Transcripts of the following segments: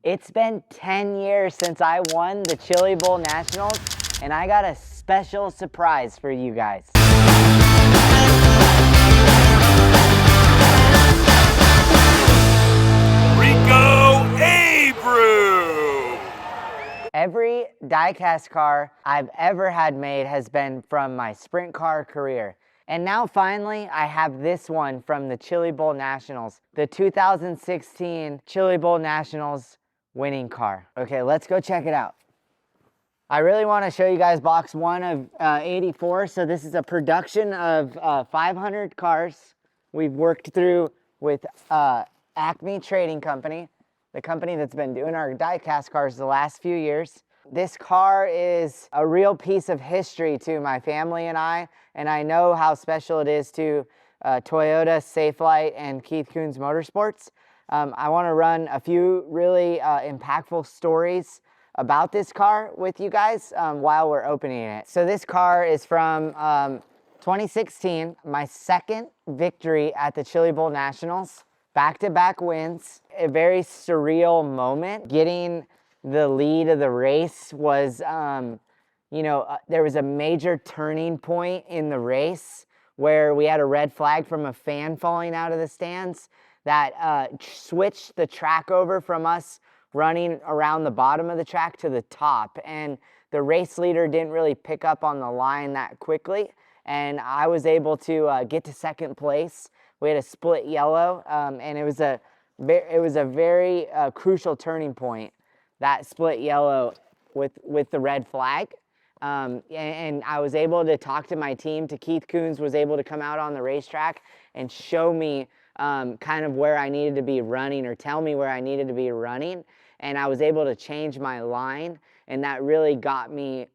It's been 10 years since I won the Chili Bowl Nationals, and I got a special surprise for you guys. Rico Abreu! Every diecast car I've ever had made has been from my sprint car career. And now finally, I have this one from the Chili Bowl Nationals, the 2016 Chili Bowl Nationals winning car. Okay, let's go check it out. I really want to show you guys box 1 of 84. So this is a production of 500 cars we've worked through with Acme Trading Company, the company that's been doing our diecast cars the last few years. This car is a real piece of history to my family and I know how special it is to Toyota, Safelite, and Keith Kunz Motorsports. I want to run a few really impactful stories about this car with you guys while we're opening it. So this car is from 2016, my second victory at the Chili Bowl Nationals. Back-to-back wins, a very surreal moment. Getting the lead of the race was, there was a major turning point in the race where we had a red flag from a fan falling out of the stands that switched the track over from us running around the bottom of the track to the top. And the race leader didn't really pick up on the line that quickly. And I was able to get to second place. We had a split yellow, and it was a very crucial turning point, that split yellow with the red flag. And I was able to talk to my team. Keith Kunz was able to come out on the racetrack and show me kind of where I needed to be running, or tell me where I needed to be running. And I was able to change my line, and that really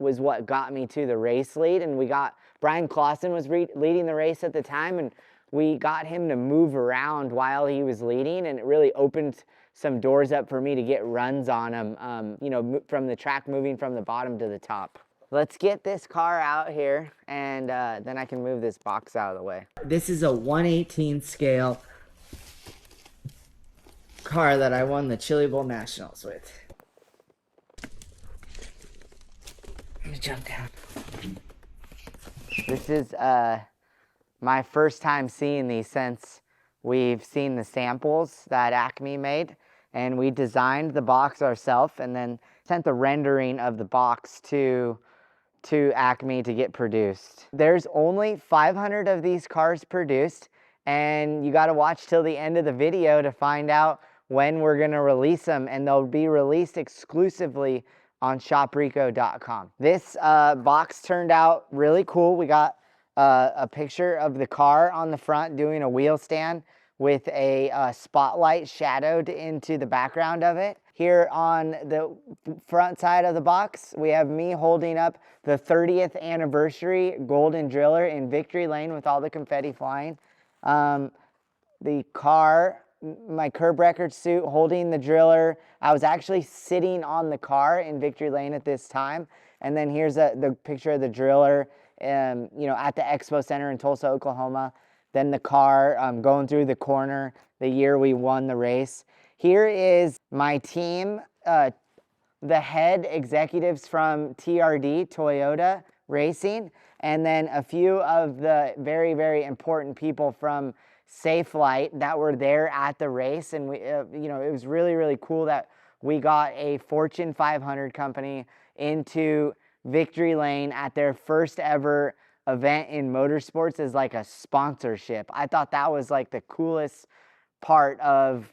was what got me to the race lead. And Brian Clausen was leading the race at the time, and we got him to move around while he was leading, and it really opened some doors up for me to get runs on him, from the track, moving from the bottom to the top. Let's get this car out here, and then I can move this box out of the way. This is a 1/18 scale car that I won the Chili Bowl Nationals with. Let me jump down. This is my first time seeing these since we've seen the samples that Acme made, and we designed the box ourselves and then sent the rendering of the box to Acme to get produced. There's only 500 of these cars produced, and you got to watch till the end of the video to find out when we're going to release them, and they'll be released exclusively on shoprico.com. This box turned out really cool. We got a picture of the car on the front doing a wheel stand with a spotlight shadowed into the background of it. Here on the front side of the box, we have me holding up the 30th anniversary golden driller in victory lane with all the confetti flying. The car, my curb record suit holding the driller. I was actually sitting on the car in victory lane at this time. And then here's the picture of the driller at the Expo Center in Tulsa, Oklahoma. Then the car going through the corner the year we won the race. Here is my team, the head executives from TRD, Toyota Racing, and then a few of the very, very important people from Safelite that were there at the race. And it was really, really cool that we got a Fortune 500 company into victory lane at their first ever event in motorsports as like a sponsorship. I thought that was like the coolest part of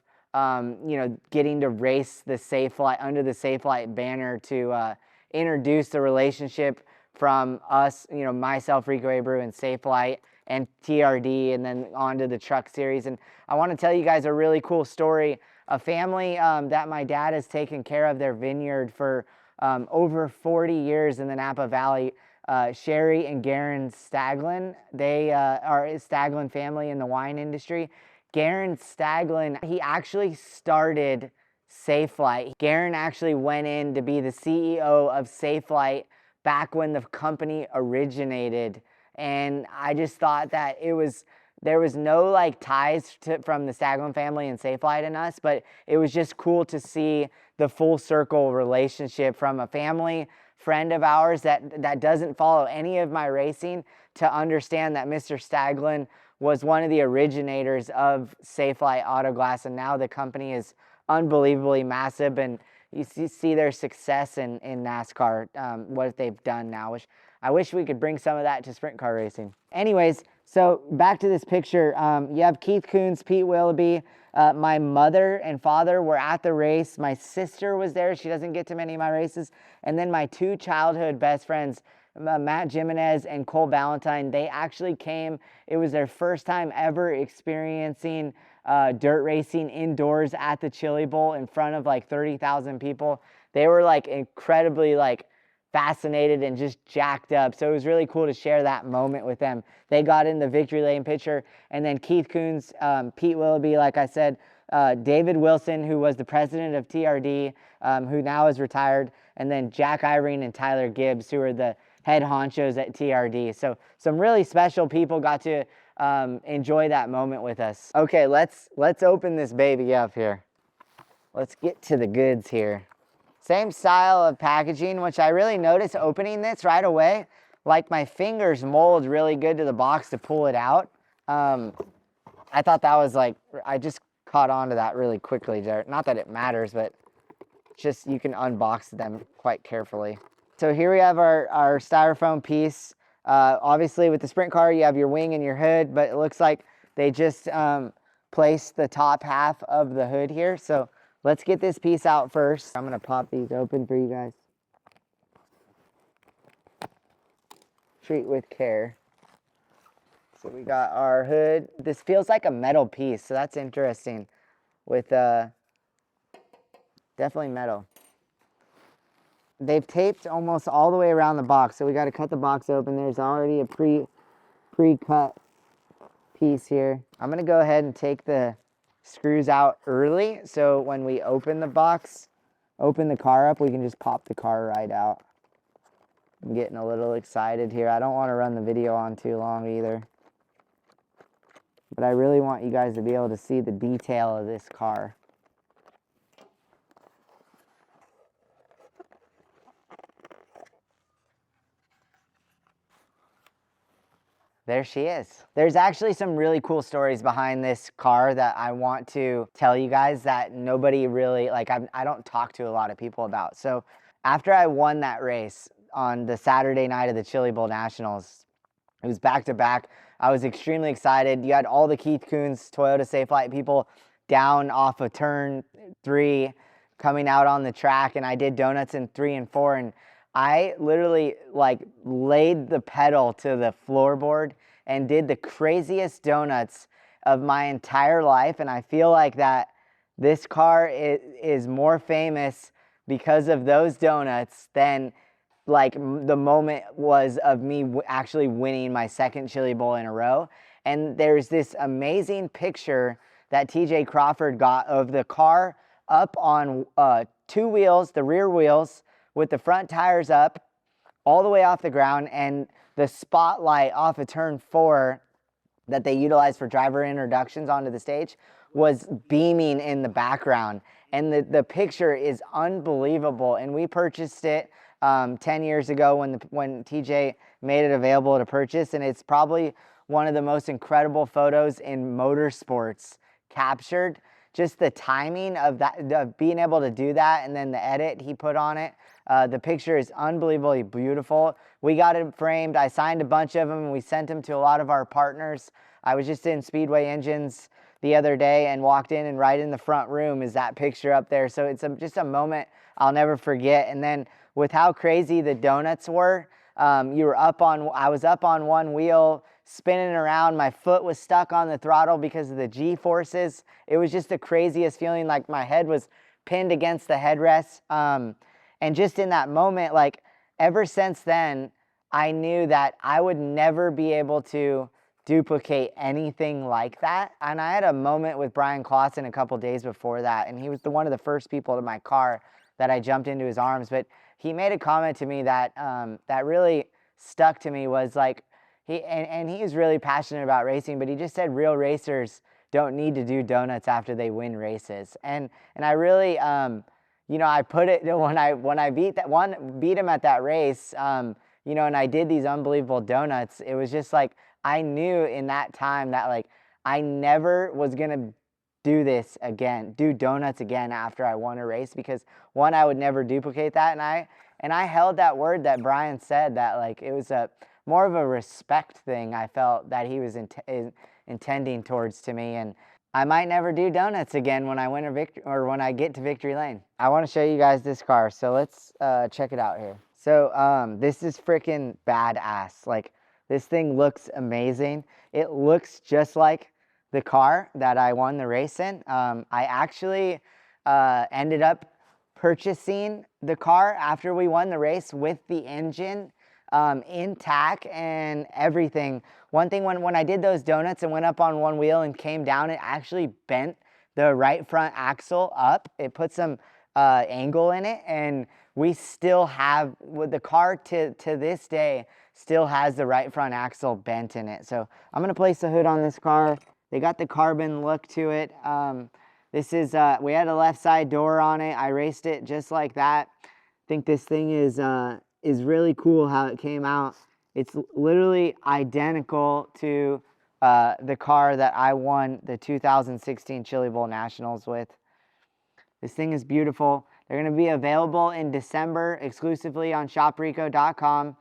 getting to race the Safelite under the Safelite banner, to introduce the relationship from us, myself, Rico Abreu, and Safelite and TRD, and then on to the truck series. And I want to tell you guys a really cool story. A family that my dad has taken care of their vineyard for over 40 years in the Napa Valley. Sherry and Garen Staglin, they are a Staglin family in the wine industry. Garen Staglin, he actually started Safelite. Garen actually went in to be the CEO of Safelite back when the company originated. And I just thought that it was there was no like ties from the Staglin family and Safelite and us, but it was just cool to see the full circle relationship from a family friend of ours that doesn't follow any of my racing to understand that Mr. Staglin was one of the originators of Safelite Auto Glass, and now the company is unbelievably massive, and you see their success in NASCAR, what they've done now. I wish we could bring some of that to sprint car racing. Anyways, so back to this picture. You have Keith Coons, Pete Willoughby. My mother and father were at the race. My sister was there. She doesn't get to many of my races. And then my two childhood best friends, Matt Jimenez and Cole Ballantyne, they actually came. It was their first time ever experiencing dirt racing indoors at the Chili Bowl in front of like 30,000 people. They were like incredibly like fascinated and just jacked up. So it was really cool to share that moment with them. They got in the victory lane picture. And then Keith Coons, Pete Willoughby, like I said, David Wilson, who was the president of TRD, who now is retired, and then Jack Irene and Tyler Gibbs, who are the head honchos at TRD. So some really special people got to enjoy that moment with us. Okay, let's open this baby up here. Let's get to the goods here. Same style of packaging, which I really noticed opening this right away. Like my fingers mold really good to the box to pull it out. I thought that was like, I just caught on to that really quickly there. Not that it matters, but just you can unbox them quite carefully. So here we have our styrofoam piece. Obviously with the sprint car, you have your wing and your hood, but it looks like they just placed the top half of the hood here. So let's get this piece out first. I'm gonna pop these open for you guys. Treat with care. So we got our hood. This feels like a metal piece, so that's interesting. With definitely metal. They've taped almost all the way around the box, so we got to cut the box open. There's already a pre-cut piece here. I'm gonna go ahead and take the screws out early, so when we open the box, open the car up, we can just pop the car right out. I'm getting a little excited here. I don't want to run the video on too long either, but I really want you guys to be able to see the detail of this car. There she is. There's actually some really cool stories behind this car that I want to tell you guys that nobody really, like I don't talk to a lot of people about. So after I won that race on the Saturday night of the Chili Bowl Nationals, it was back to back. I was extremely excited. You had all the Keith Coons Toyota Safelite people down off of turn 3 coming out on the track, and I did donuts in 3 and 4, and I literally like laid the pedal to the floorboard and did the craziest donuts of my entire life. And I feel like that this car is more famous because of those donuts than like the moment was of me actually winning my second Chili Bowl in a row. And there's this amazing picture that TJ Crawford got of the car up on 2 wheels, the rear wheels, with the front tires up all the way off the ground, and the spotlight off of turn 4 that they utilized for driver introductions onto the stage was beaming in the background. And the picture is unbelievable. And we purchased it 10 years ago when TJ made it available to purchase, and it's probably one of the most incredible photos in motorsports captured. Just the timing of that, of being able to do that, and then the edit he put on it. The picture is unbelievably beautiful. We got it framed. I signed a bunch of them, and we sent them to a lot of our partners. I was just in Speedway Engines the other day and walked in, and right in the front room is that picture up there. So it's just a moment I'll never forget. And then with how crazy the donuts were, I was up on one wheel, spinning around. My foot was stuck on the throttle because of the G-forces. It was just the craziest feeling, like my head was pinned against the headrest. And just in that moment, like ever since then, I knew that I would never be able to duplicate anything like that. And I had a moment with Brian Clausen a couple days before that, and he was one of the first people to my car that I jumped into his arms. But he made a comment to me that that really stuck to me, was like, and he was really passionate about racing, but he just said real racers don't need to do donuts after they win races. And I really, you know, I put it when I beat him at that race, you know, and I did these unbelievable donuts. It was just like I knew in that time that like I never was gonna do this again, do donuts again after I won a race, because one, I would never duplicate that, and I held that word that Brian said, that like it was a more of a respect thing I felt that he was intending towards to me. And I might never do donuts again when I win when I get to victory lane. I want to show you guys this car, so let's check it out here. So this is freaking badass. Like, this thing looks amazing. It looks just like the car that I won the race in. I actually ended up purchasing the car after we won the race with the engine intact and everything. One thing, when I did those donuts and went up on one wheel and came down, it actually bent the right front axle up. It put some angle in it, and we still have, with the car to this day, still has the right front axle bent in it. So I'm gonna place the hood on this car. They got the carbon look to it. This is, we had a left side door on it. I raced it just like that. I think this thing is really cool how it came out. It's literally identical to the car that I won the 2016 Chili Bowl Nationals with. This thing is beautiful. They're going to be available in December exclusively on shoprico.com.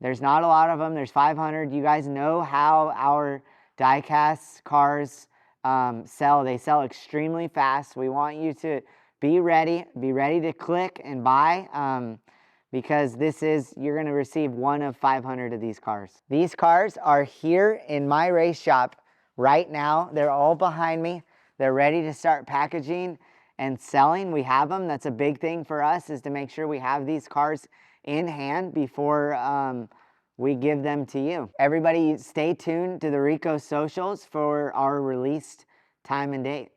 There's not a lot of them. There's 500. You guys know how our diecast cars sell. They sell extremely fast. We want you to be ready to click and buy, because you're going to receive one of 500 of these cars. These cars are here in my race shop right now. They're all behind me. They're ready to start packaging and selling. We have them. That's a big thing for us, is to make sure we have these cars in hand before we give them to you. Everybody stay tuned to the Rico socials for our released time and date.